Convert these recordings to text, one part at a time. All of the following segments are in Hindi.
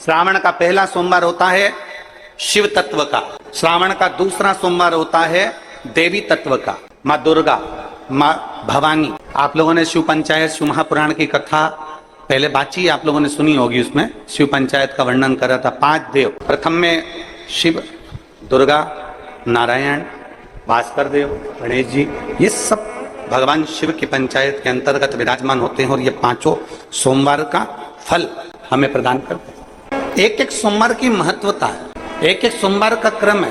श्रावण का पहला सोमवार होता है शिव तत्व का, श्रावण का दूसरा सोमवार होता है देवी तत्व का, माँ दुर्गा, माँ भवानी। आप लोगों ने शिव पंचायत शिव महापुराण की कथा पहले बाची आप लोगों ने सुनी होगी, उसमें शिव पंचायत का वर्णन करा था। 5 देव, प्रथम में शिव, दुर्गा, नारायण, भास्कर देव, गणेश जी, ये सब भगवान शिव की पंचायत के अंतर्गत विराजमान होते हैं और ये 5 सोमवार का फल हमें प्रदान करते हैं। एक एक सोमवार की महत्वता है, एक एक सोमवार का क्रम है।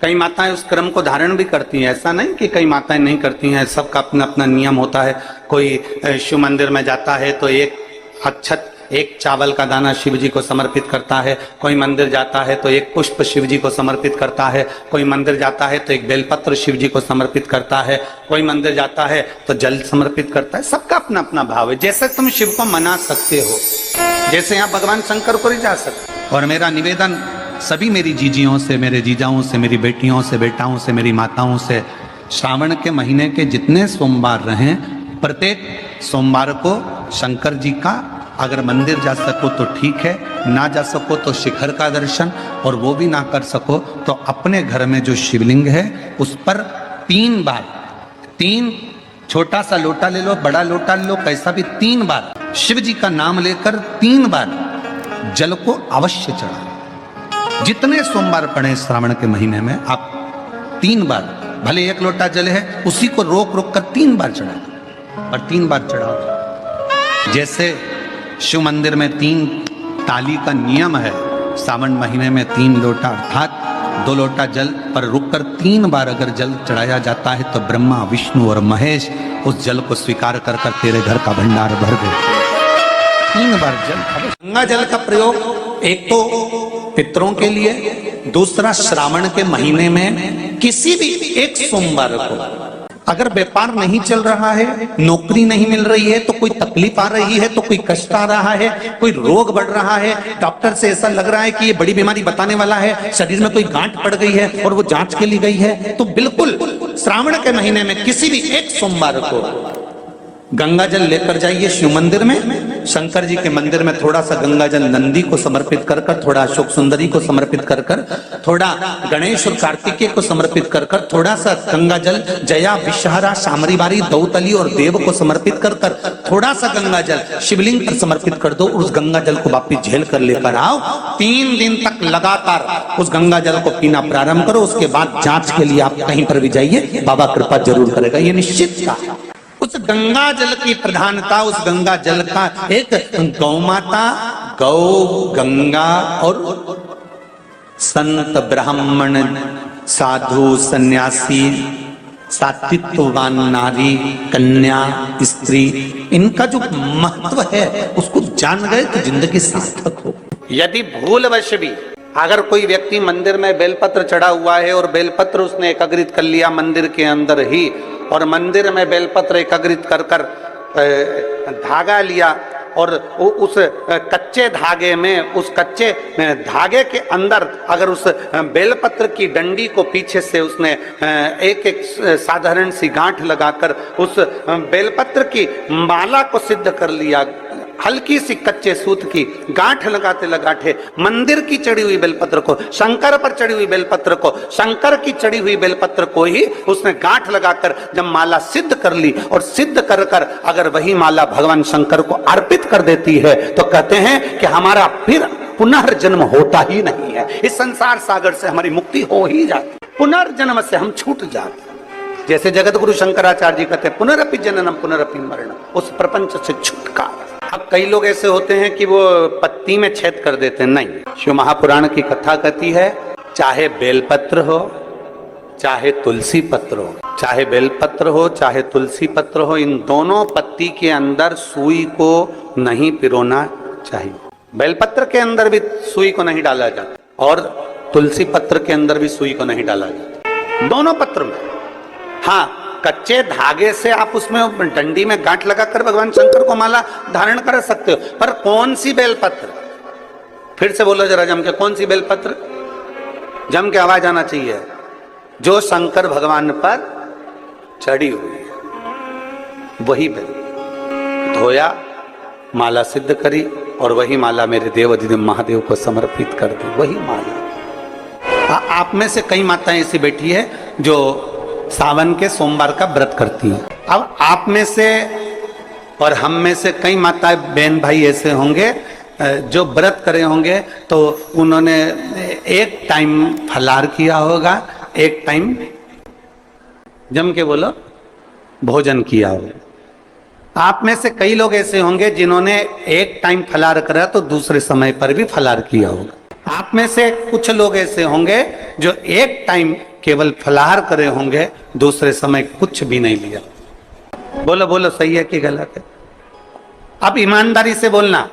कई माताएं उस क्रम को धारण भी करती हैं, ऐसा नहीं कि कई माताएं नहीं करती हैं, सबका अपना अपना नियम होता है। कोई शिव मंदिर में जाता है तो एक अक्षत, एक चावल का दाना शिव जी को समर्पित करता है, कोई मंदिर जाता है तो एक पुष्प शिव जी को समर्पित करता है, कोई मंदिर जाता है तो एक बेलपत्र शिव जी को समर्पित करता है, कोई मंदिर जाता है तो जल समर्पित करता है। सबका अपना अपना भाव है। जैसे तुम शिव को मना सकते हो, जैसे यहाँ भगवान शंकर को जा सकते। और मेरा निवेदन सभी मेरी जीजियों से, मेरे जीजाओं से, मेरी बेटियों से, बेटाओं से, मेरी माताओं से, श्रावण के महीने के जितने सोमवार रहें, प्रत्येक सोमवार को शंकर जी का अगर मंदिर जा सको तो ठीक है, ना जा सको तो शिखर का दर्शन, और वो भी ना कर सको तो अपने घर में जो शिवलिंग है उस पर 3 बार, 3 छोटा सा लोटा ले लो, बड़ा लोटा ले लो, कैसा भी 3 बार शिव जी का नाम लेकर 3 बार जल को अवश्य चढ़ाओ। जितने सोमवार पड़े श्रावण के महीने में आप 3 बार, भले 1 लोटा जल है उसी को रोक रोक कर 3 बार चढ़ाओ, और 3 बार चढ़ाओ। जैसे शिव मंदिर में 3 ताली का नियम है, सावन महीने में 3 लोटा अर्थात 2 लोटा जल पर रुककर 3 बार अगर जल चढ़ाया जाता है तो ब्रह्मा, विष्णु और महेश उस जल को स्वीकार कर कर तेरे घर का भंडार भर देते। 3 बार जल। गंगा जल का प्रयोग एक तो पितरों के लिए, दूसरा श्रावण के महीने में किसी भी एक सोमवार को अगर व्यापार नहीं चल रहा है, नौकरी नहीं मिल रही है, तो कोई तकलीफ आ रही है, तो कोई कष्ट आ रहा है, कोई रोग बढ़ रहा है, डॉक्टर से ऐसा लग रहा है कि ये बड़ी बीमारी बताने वाला है, शरीर में कोई गांठ पड़ गई है और वो जांच के लिए गई है, तो बिल्कुल श्रावण के महीने में किसी भी एक सोमवार को गंगा जल लेकर जाइए शिव मंदिर में। शंकर जी के मंदिर में थोड़ा सा गंगा जल नंदी को समर्पित कर कर, थोड़ा अशोक सुंदरी को समर्पित कर कर, थोड़ा गणेश और कार्तिकेय को समर्पित कर कर, थोड़ा सा गंगा जल जया, विषहरा, शामरीवारी, दौतली और देव को समर्पित कर कर, थोड़ा सा गंगा जल शिवलिंग पर समर्पित कर दो। उस गंगा जल को वापिस झेल कर लेकर आओ। 3 दिन तक लगातार उस गंगा जल को पीना प्रारंभ करो। उसके बाद जांच के लिए आप कहीं पर भी जाइए, बाबा कृपा जरूर करेगा, ये निश्चित था। उस गंगा जल की प्रधानता, उस गंगा जल का एक गौ माता, गौ, गंगा और संत, ब्राह्मण, साधु, सन्यासी, सात्वित्ववान नारी, कन्या, स्त्री, इनका जो महत्व है उसको जान गए तो जिंदगी सार्थक हो। यदि भूलवश भी अगर कोई व्यक्ति मंदिर में बेलपत्र चढ़ा हुआ है और बेलपत्र उसने एकाग्रित कर लिया मंदिर के अंदर ही, और मंदिर में बेलपत्र एकाग्रित कर कर धागा लिया और उस कच्चे धागे में, उस कच्चे धागे के अंदर अगर उस बेलपत्र की डंडी को पीछे से उसने एक एक साधारण सी गांठ लगाकर उस बेलपत्र की माला को सिद्ध कर लिया, हल्की सी कच्चे सूत की गांठ लगाते लगाते मंदिर की चढ़ी हुई बेलपत्र को, शंकर पर चढ़ी हुई बेलपत्र को, शंकर की चढ़ी हुई बेलपत्र को ही उसने गांठ लगाकर जब माला सिद्ध कर ली, और सिद्ध कर कर अगर वही माला भगवान शंकर को अर्पित कर देती है तो कहते हैं कि हमारा फिर पुनर्जन्म होता ही नहीं है। इस संसार सागर से हमारी मुक्ति हो ही जाती, पुनर्जन्म से हम छूट जाते। जैसे जगत गुरु शंकराचार्य जी कहते हैं पुनरपि जननम पुनरपि मरणम, उस प्रपंच से छुटकारा। अब कई लोग ऐसे होते हैं कि वो पत्ती में छेद कर देते हैं, नहीं। शिव महापुराण की कथा कहती है चाहे बेलपत्र हो चाहे तुलसी पत्र हो, चाहे बेलपत्र हो चाहे तुलसी पत्र हो, इन दोनों पत्ती के अंदर सुई को नहीं पिरोना चाहिए। बेलपत्र के अंदर भी सुई को नहीं डाला जाता और तुलसी पत्र के अंदर भी सुई को नहीं डाला जाता, दोनों पत्र में। हाँ, कच्चे धागे से आप उसमें डंडी में गांठ लगाकर भगवान शंकर को माला धारण कर सकते हो, पर कौन सी बेलपत्र? फिर से बोलो जरा जम के, कौन सी बेलपत्र? जम के आवाज आना चाहिए। जो शंकर भगवान पर चढ़ी हुई है वही बेल। धोया, माला सिद्ध करी, और वही माला मेरे देवाधिदेव महादेव को समर्पित कर दी। वही माला। आप में से कई माताएं ऐसी बैठी है जो सावन के सोमवार का व्रत करती हैं। अब आप में से और हम में से कई माताएं बहन भाई ऐसे होंगे जो व्रत करे होंगे तो उन्होंने एक टाइम फलाहार किया होगा, एक टाइम जम के बोलो भोजन किया होगा। आप में से कई लोग ऐसे होंगे जिन्होंने एक टाइम फलाहार करा तो दूसरे समय पर भी फलाहार किया होगा। आप में से कुछ लोग ऐसे होंगे जो एक टाइम केवल फलाहार करे होंगे, दूसरे समय कुछ भी नहीं लिया। बोलो बोलो, सही है कि गलत है? अब ईमानदारी से बोलना।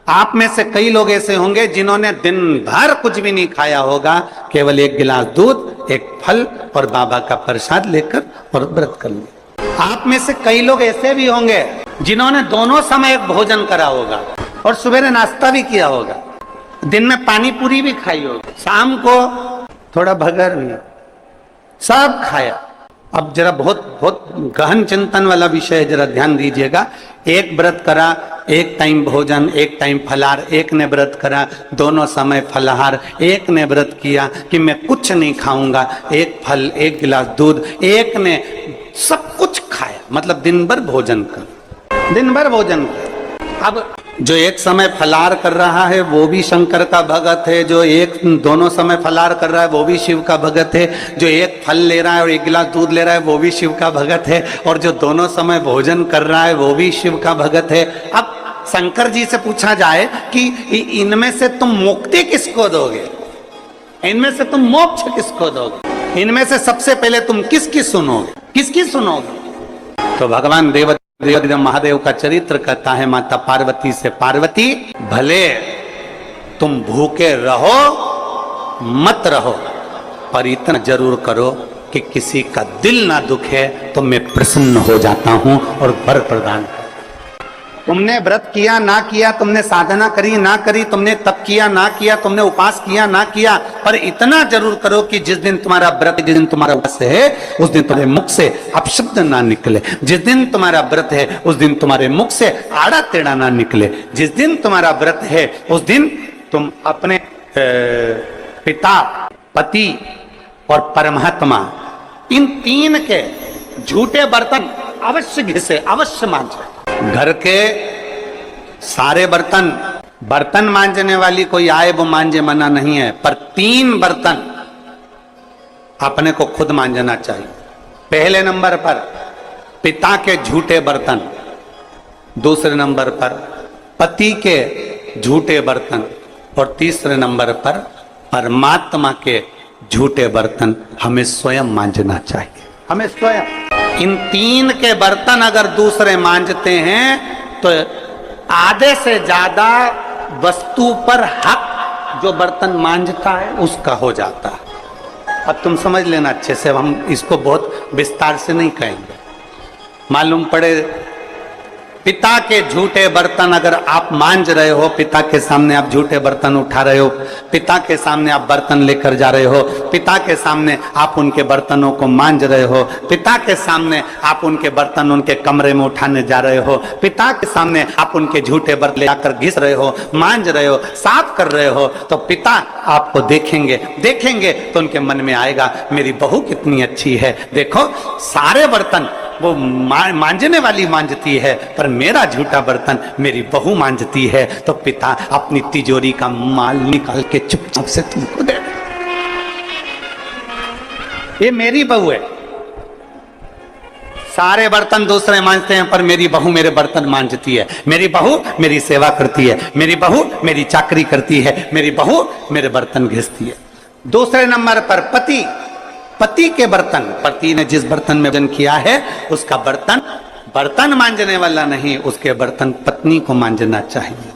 आप में से कई लोग ऐसे होंगे जिन्होंने दिन भर कुछ भी नहीं खाया होगा, केवल एक गिलास दूध, एक फल और बाबा का प्रसाद लेकर और व्रत कर लिया। आप में से कई लोग ऐसे भी होंगे जिन्होंने दोनों समय भोजन करा होगा और सवेरे नाश्ता भी किया होगा, दिन में पानी पूरी भी खाई होगी, शाम को थोड़ा भगर भी, सब खाया। अब जरा बहुत बहुत गहन चिंतन वाला विषय है, जरा ध्यान दीजिएगा। एक व्रत करा, एक टाइम भोजन, एक टाइम फलाहार, एक ने व्रत करा दोनों समय फलाहार, एक ने व्रत किया कि मैं कुछ नहीं खाऊंगा, एक फल, एक गिलास दूध, एक ने सब कुछ खाया, मतलब दिन भर भोजन कर, दिन भर भोजन कर। अब जो एक समय फलाहार कर रहा है वो भी शंकर का भगत है, जो एक दोनों समय फलाहार कर रहा है वो भी शिव का भगत है, जो एक फल ले रहा है और एक गिलास दूध ले रहा है वो भी शिव का भगत है, और जो दोनों समय भोजन कर रहा है वो भी शिव का भगत है। अब शंकर जी से पूछा जाए कि इनमें से तुम मुक्ति किसको दोगे, इनमें से तुम मोक्ष किसको दोगे, इनमें से सबसे पहले तुम किसकी सुनोगे, किसकी सुनोगे? तो भगवान देवाधिदेव महादेव का चरित्र कहता है माता पार्वती से, पार्वती भले तुम भूखे रहो मत रहो, पर इतना जरूर करो कि किसी का दिल ना दुखे तो मैं प्रसन्न हो जाता हूं और वर प्रदान। तुमने व्रत किया ना किया, तुमने साधना करी ना करी, तुमने तप किया ना किया, तुमने उपास किया ना किया, पर इतना जरूर करो कि जिस दिन तुम्हारा व्रत, जिस दिन तुम्हारा उपवास है, उस दिन तुम्हारे मुख से अपशब्द ना निकले। जिस दिन तुम्हारा व्रत है उस दिन तुम्हारे मुख से आड़ा टेढ़ा ना निकले। जिस दिन तुम्हारा व्रत है उस दिन तुम अपने पिता, पति और परमात्मा, इन तीन के झूठे बर्तन अवश्य घिसे, अवश्य मांजे। घर के सारे बर्तन मांजने वाली कोई आए वो मांजे, मना नहीं है, पर 3 बर्तन अपने को खुद मांजना चाहिए। पहले नंबर पर पिता के झूठे बर्तन, दूसरे नंबर पर पति के झूठे बर्तन और तीसरे नंबर पर परमात्मा के झूठे बर्तन हमें स्वयं मांजना चाहिए, हमें स्वयं। इन 3 के बर्तन अगर दूसरे मांजते हैं तो आधे से ज्यादा वस्तु पर हक जो बर्तन मांजता है उसका हो जाता है। अब तुम समझ लेना अच्छे से, हम इसको बहुत विस्तार से नहीं कहेंगे। मालूम पड़े पिता के झूठे बर्तन अगर आप मांज रहे हो, पिता के सामने आप झूठे बर्तन उठा रहे हो, पिता के सामने आप बर्तन लेकर जा रहे हो, पिता के सामने आप उनके बर्तनों को मांज रहे हो, पिता के सामने आप उनके बर्तन उनके कमरे में उठाने जा रहे हो, पिता के सामने आप उनके झूठे बर्तन लेकर घिस रहे हो, मांज रहे हो, साफ कर रहे हो, तो पिता आपको देखेंगे तो उनके मन में आएगा मेरी बहू कितनी अच्छी है, देखो सारे बर्तन वो मांजने वाली मांजती है पर मेरा झूठा बर्तन मेरी बहू मांजती है। तो पिता अपनी तिजोरी का माल निकाल के चुपचाप से तुमको दे, ये मेरी बहू है। सारे बर्तन दूसरे मांजते हैं पर मेरी बहू मेरे बर्तन मांजती है, मेरी बहू मेरी सेवा करती है, मेरी बहू मेरी चाकरी करती है, मेरी बहू मेरे बर्तन घिसती है। दूसरे नंबर पर पति के बर्तन, पति ने जिस बर्तन में भोजन किया है उसका बर्तन मांजने वाला नहीं, उसके बर्तन पत्नी को मांजना चाहिए।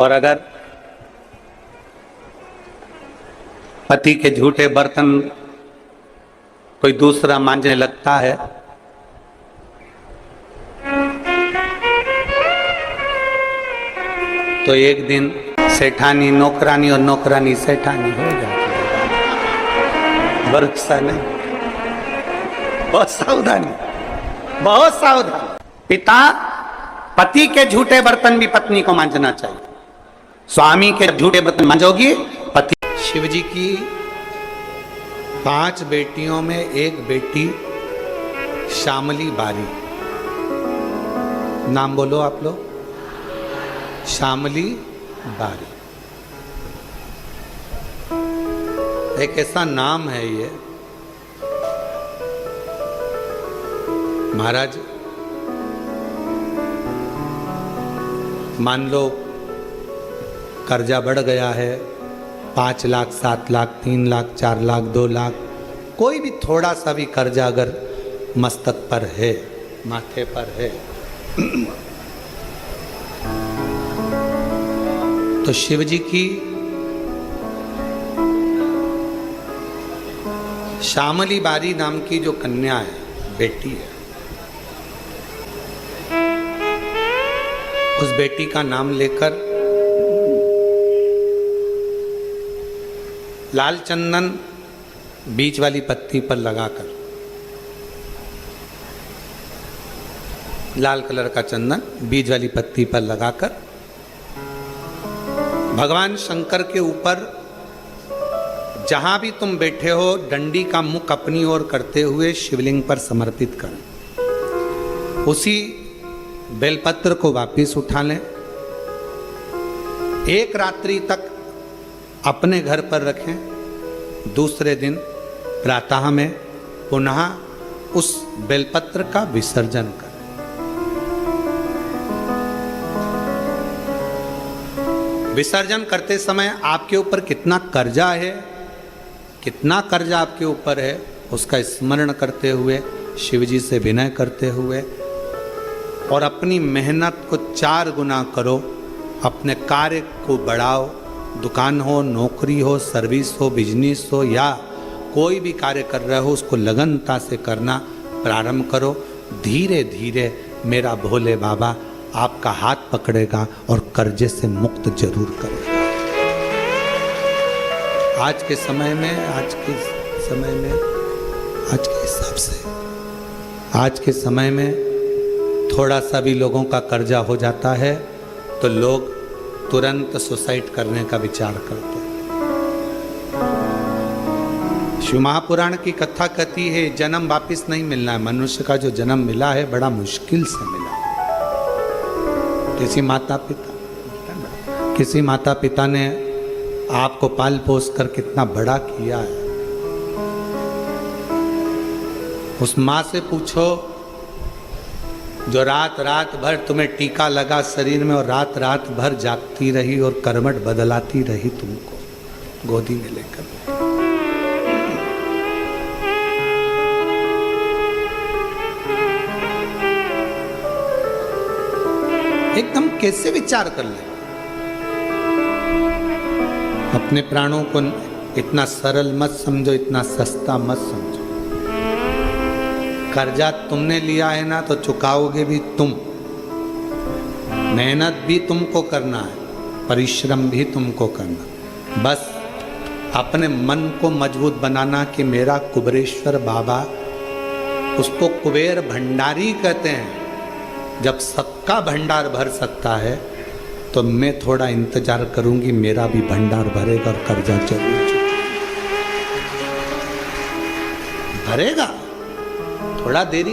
और अगर पति के झूठे बर्तन कोई दूसरा मांजने लगता है तो एक दिन सेठानी नौकरानी और नौकरानी सेठानी हो जाती है। वर्षा नहीं, बहुत सावधानी, बहुत सावधान। पिता पति के झूठे बर्तन भी पत्नी को मांजना चाहिए। स्वामी के झूठे बर्तन मांजोगी पति। शिव जी की 5 बेटियों में एक बेटी श्यामली बारी। नाम बोलो आप लोग। श्यामली बारी एक ऐसा नाम है ये। महाराज मान लो कर्जा बढ़ गया है, 5 लाख, 7 लाख, 3 लाख, 4 लाख, 2 लाख, कोई भी थोड़ा सा भी कर्जा अगर मस्तक पर है, माथे पर है, तो शिव जी की श्यामली बारी नाम की जो कन्या है, बेटी है, उस बेटी का नाम लेकर लाल चंदन बीच वाली पत्ती पर लगाकर, लाल कलर का चंदन बीज वाली पत्ती पर लगाकर भगवान शंकर के ऊपर जहां भी तुम बैठे हो डंडी का मुख अपनी ओर करते हुए शिवलिंग पर समर्पित करें। उसी बेलपत्र को वापिस उठा लें। एक रात्रि तक अपने घर पर रखें। दूसरे दिन प्रातः में पुनः उस बेलपत्र का विसर्जन करें। विसर्जन करते समय आपके ऊपर कितना कर्जा है, कितना कर्जा आपके ऊपर है, उसका स्मरण करते हुए, शिव जी से विनय करते हुए और अपनी मेहनत को 4 गुना करो। अपने कार्य को बढ़ाओ। दुकान हो, नौकरी हो, सर्विस हो, बिजनेस हो या कोई भी कार्य कर रहे हो, उसको लगनता से करना प्रारंभ करो। धीरे धीरे मेरा भोले बाबा आपका हाथ पकड़ेगा और कर्जे से मुक्त जरूर करेगा। आज के समय में, आज के हिसाब से, आज के समय में थोड़ा सा भी लोगों का कर्जा हो जाता है तो लोग तुरंत सुसाइड करने का विचार करते हैं। शिव महापुराण की कथा कहती है जन्म वापिस नहीं मिलना है। मनुष्य का जो जन्म मिला है बड़ा मुश्किल से मिला। किसी माता पिता ने आपको पाल पोस कर कितना बड़ा किया है। उस माँ से पूछो जो रात रात भर तुम्हें टीका लगा शरीर में और रात रात भर जागती रही और करवट बदलाती रही तुमको गोदी में लेकर। एकदम कैसे विचार कर ले। अपने प्राणों को इतना सरल मत समझो, इतना सस्ता मत समझो। कर्जा तुमने लिया है ना तो चुकाओगे भी तुम। मेहनत भी तुमको करना है, परिश्रम भी तुमको करना। बस अपने मन को मजबूत बनाना कि मेरा कुबेरेश्वर बाबा, उसको कुबेर भंडारी कहते हैं। जब सबका भंडार भर सकता है तो मैं थोड़ा इंतजार करूंगी, मेरा भी भंडार भरेगा और कर्जा जरूर भरेगा। थोड़ा देरी